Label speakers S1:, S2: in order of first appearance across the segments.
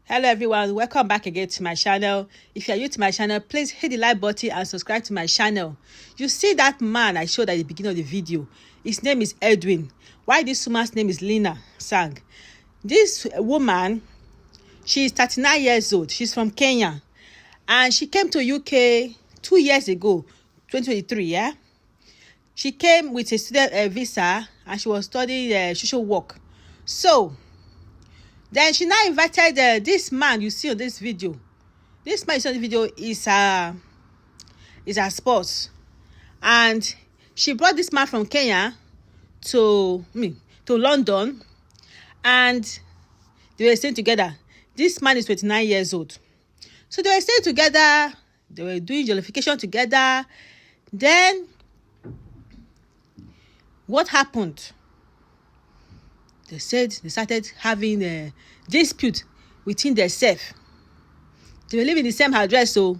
S1: Hello everyone, welcome back again to my channel. If you are new to my channel, please hit the like button and subscribe to my channel. You see that man I showed at the beginning of the video, his name is Edwin. Why this woman's name is Lina Sang? This woman, she is 39 years old. She's from Kenya and she came to UK 2 years ago, 2023. Yeah, she came with a student visa and she was studying social work. So then she now invited this man you see on this video. This man you see on the video is her spouse, and she brought this man from Kenya to London, and they were staying together. This man is 29 years old, so they were staying together. They were doing jollification together. Then what happened? They said they started having a dispute within themselves. They were living in the same address, so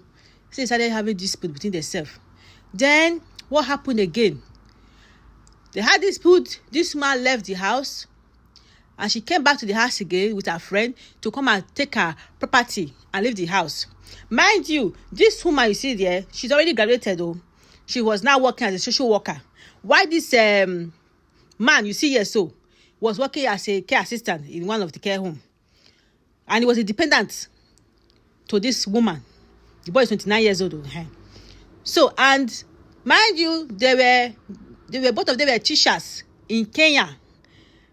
S1: they started having dispute between themselves. Then what happened again? They had dispute. This man left the house and she came back to the house again with her friend to come and take her property and leave the house. Mind you, this woman you see there, she's already graduated though. She was now working as a social worker. Why this man you see here was working as a care assistant in one of the care home, and he was a dependent to this woman. The boy is 29 years old. So, and mind you, they were both of them were teachers in Kenya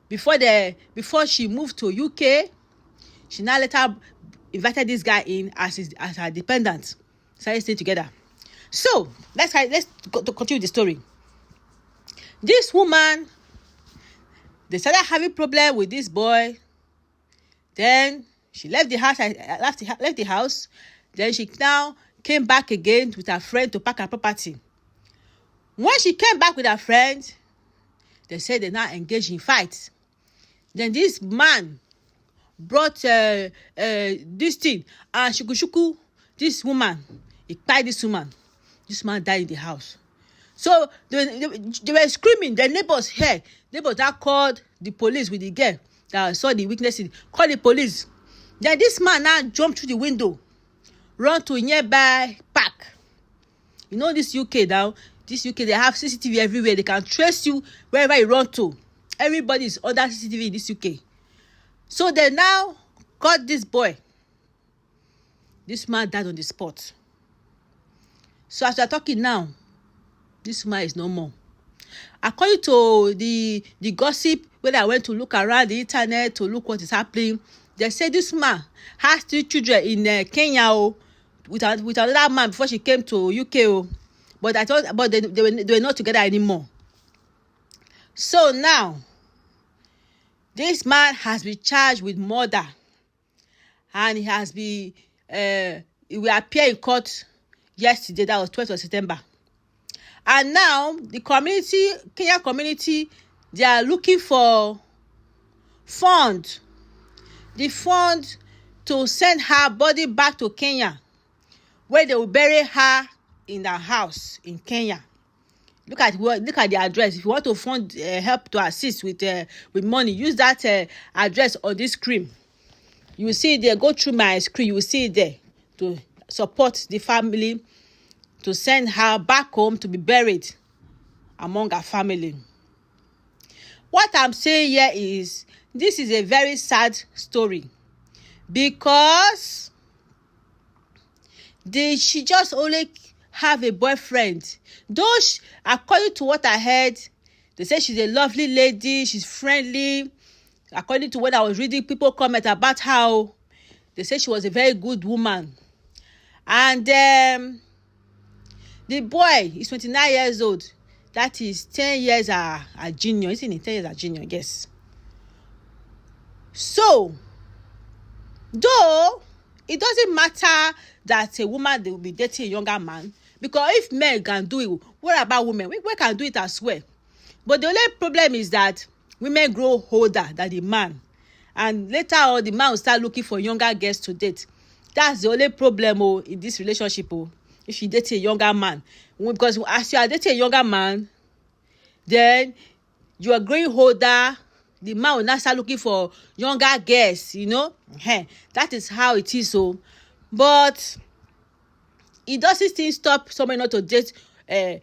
S1: before she moved to UK. She now later invited this guy in as her dependent. Started staying together. So let's go to continue the story. This woman, they started having problem with this boy. Then she left the house. Left the house. Then she now came back again with her friend to pack her property. When she came back with her friend, they said they now engaged in fight. Then this man brought this thing and shuku this woman. He tied this woman. This man died in the house. So they were screaming. The neighbors heard. Neighbors that called the police with the girl that saw the witnesses. Called the police. Then this man now jumped through the window, run to a nearby park. You know this UK now. This UK, they have CCTV everywhere. They can trace you wherever you run to. Everybody is under CCTV in this UK. So they now got this boy. This man died on the spot. So as we are talking now, this man is no more. According to the gossip, when I went to look around the internet to look what is happening, they say this man has 3 children in Kenya with another man before she came to UK. But they were not together anymore. So now, this man has been charged with murder, and he will appear in court yesterday. That was 12th of September. And now the Kenyan community, they are looking for fund. The fund to send her body back to Kenya, where they will bury her in her house in Kenya. Look at the address. If you want to fund help to assist with money, use that address on this screen. You will see it there. Go through my screen. You will see it there to support the family, to send her back home to be buried among her family. What I'm saying here is, this is a very sad story, because she just only have a boyfriend. Though according to what I heard, they say she's a lovely lady, she's friendly. According to what I was reading, people comment about how they say she was a very good woman. And the boy is 29 years old. That is 10 years a junior. Isn't it? 10 years a junior, yes. So, though it doesn't matter that a woman, they will be dating a younger man, because if men can do it, what about women? We can do it as well. But the only problem is that women grow older than the man, and later on the man will start looking for younger girls to date. That's the only problem in this relationship. If you date a younger man, because as you are dating a younger man, then you are growing older, the man will now start looking for younger girls, you know. That is how it is. So, but it doesn't still stop somebody not to date a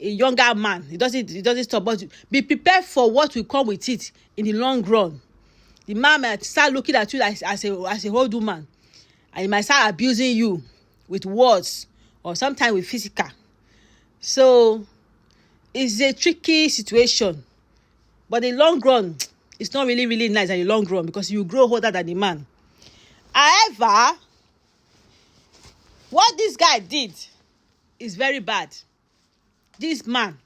S1: younger man. It doesn't stop, but be prepared for what will come with it in the long run. The man might start looking at you as a old woman, and he might start abusing you with words or sometimes with physical. So it's a tricky situation, but in the long run, it's not really, really nice in the long run, because you grow older than the man. However, what this guy did is very bad. This man,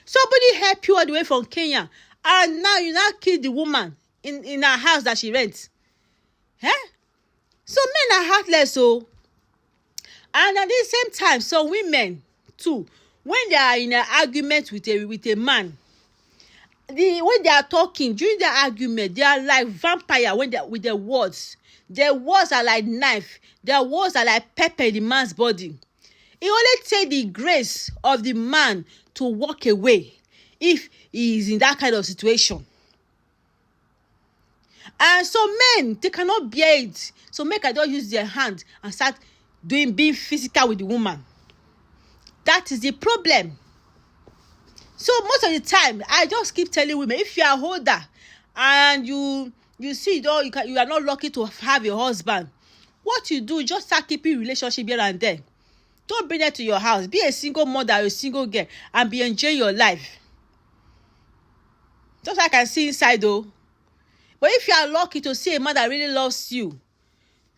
S1: somebody helped you all the way from Kenya, and now you now kill the woman in her house that she rents. So men are heartless. So, and at the same time, some women too, when they are in an argument with a man, when they are talking during the argument, they are like vampire. When they with their words are like knife. Their words are like pepper in the man's body. It only takes the grace of the man to walk away if he is in that kind of situation. And so men, they cannot bear it. So men cannot use their hand and start being physical with the woman. That is the problem. So most of the time, I just keep telling women, if you are older and you see, you are not lucky to have a husband, what you do, just start keeping relationship here and there. Don't bring it to your house. Be a single mother or a single girl and be enjoying your life. Just like I can see inside though. But if you are lucky to see a man that really loves you,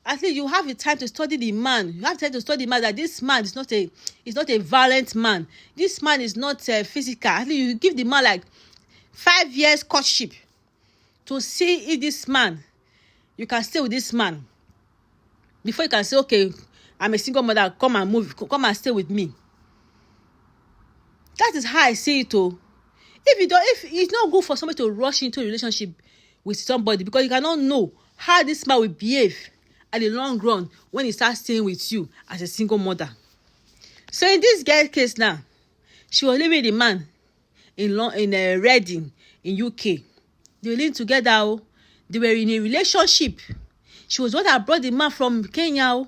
S1: at least you have the time to study the man. You have time to study the man, that this man is not a violent man. This man is not physical. At least you give the man like 5 years courtship to see if this man, you can stay with this man before you can say, okay, I'm a single mother, come and stay with me. That is how I see it. If it's not good for somebody to rush into a relationship with somebody, because you cannot know how this man will behave at the long run when he starts staying with you as a single mother. So in this girl case now, she was living with the man in Reading in UK. They were living together. They were in a relationship. She was the one that brought the man from Kenya.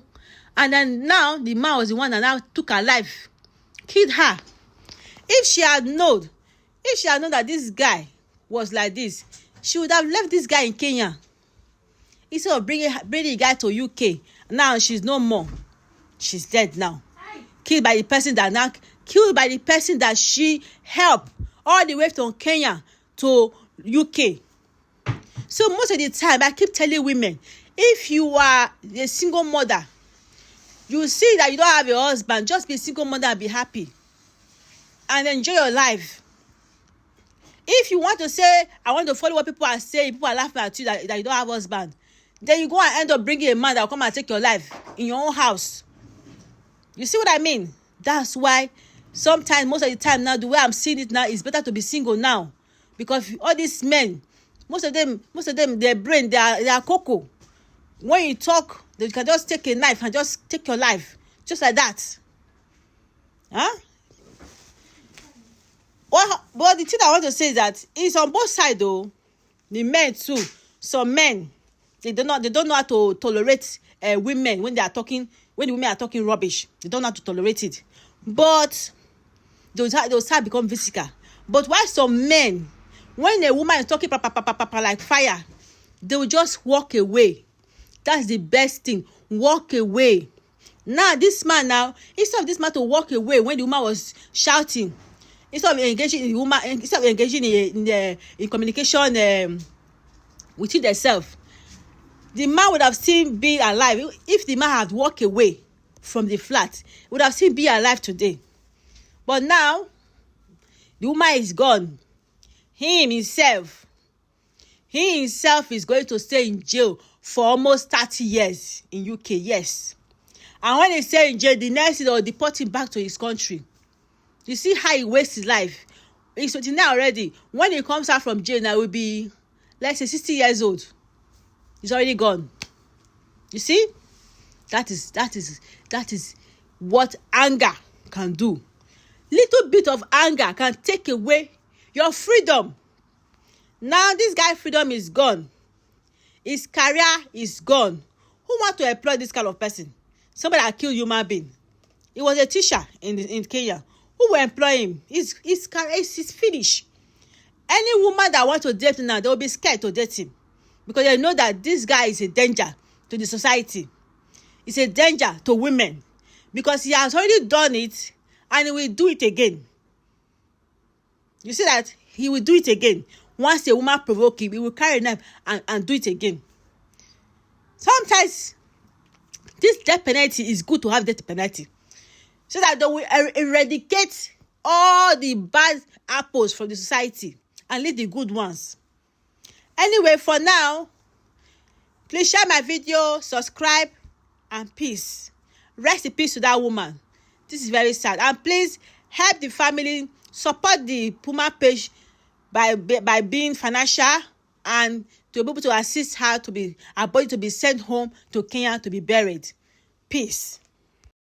S1: And then now the man was the one that now took her life, killed her. If she had known that this guy was like this, she would have left this guy in Kenya instead of bringing the guy to UK. Now she's no more. She's dead now. Killed by the person that she helped all the way from Kenya to UK. So most of the time, I keep telling women, if you are a single mother, you see that you don't have a husband, just be a single mother and be happy and enjoy your life. If you want to say, I want to follow what people are saying, people are laughing at you that you don't have a husband, then you go and end up bringing a man that will come and take your life in your own house. You see what I mean? That's why sometimes, most of the time now, the way I'm seeing it now, it's better to be single now. Because all these men, most of them, their brain, they are cocoa. When you talk, they can just take a knife and just take your life. Just like that. Well, but the thing I want to say is that it's on both sides though. The men too. Some men, they don't know how to tolerate women when the women are talking rubbish. They don't know how to tolerate it. But they'll start become physical. But why some men, when a woman is talking like fire, they will just walk away. That's the best thing. Walk away. Now this man instead of this man to walk away when the woman was shouting, instead of engaging in communication within themselves, the man would have seen being alive. If the man had walked away from the flat, would have seen being alive today. But now the woman is gone. He himself is going to stay in jail for almost 30 years in UK, yes. And when they stay in jail, the next thing, they'll deport him back to his country. You see how he wastes his life. He's 29 already. When he comes out from jail, now will be, let's say, 60 years old. He's already gone. You see? That is what anger can do. Little bit of anger can take away your freedom. Now this guy freedom is gone. His career is gone. Who want to employ this kind of person? Somebody that kill human being. He was a teacher in Kenya. Who will employ him? His career is finished. Any woman that want to date him now, they will be scared to date him, because they know that this guy is a danger to the society. He's a danger to women, because he has already done it and he will do it again. You see that? He will do it again. Once a woman provoke him, he will carry a knife and do it again. Sometimes this death penalty is good to have death penalty, so that they will eradicate all the bad apples from the society and leave the good ones. Anyway, for now, please share my video, subscribe, and peace. Rest in peace to that woman. This is very sad. And please help the family, support the Puma page by being financial, and to be able to assist her, to be her body to be sent home to Kenya to be buried. Peace.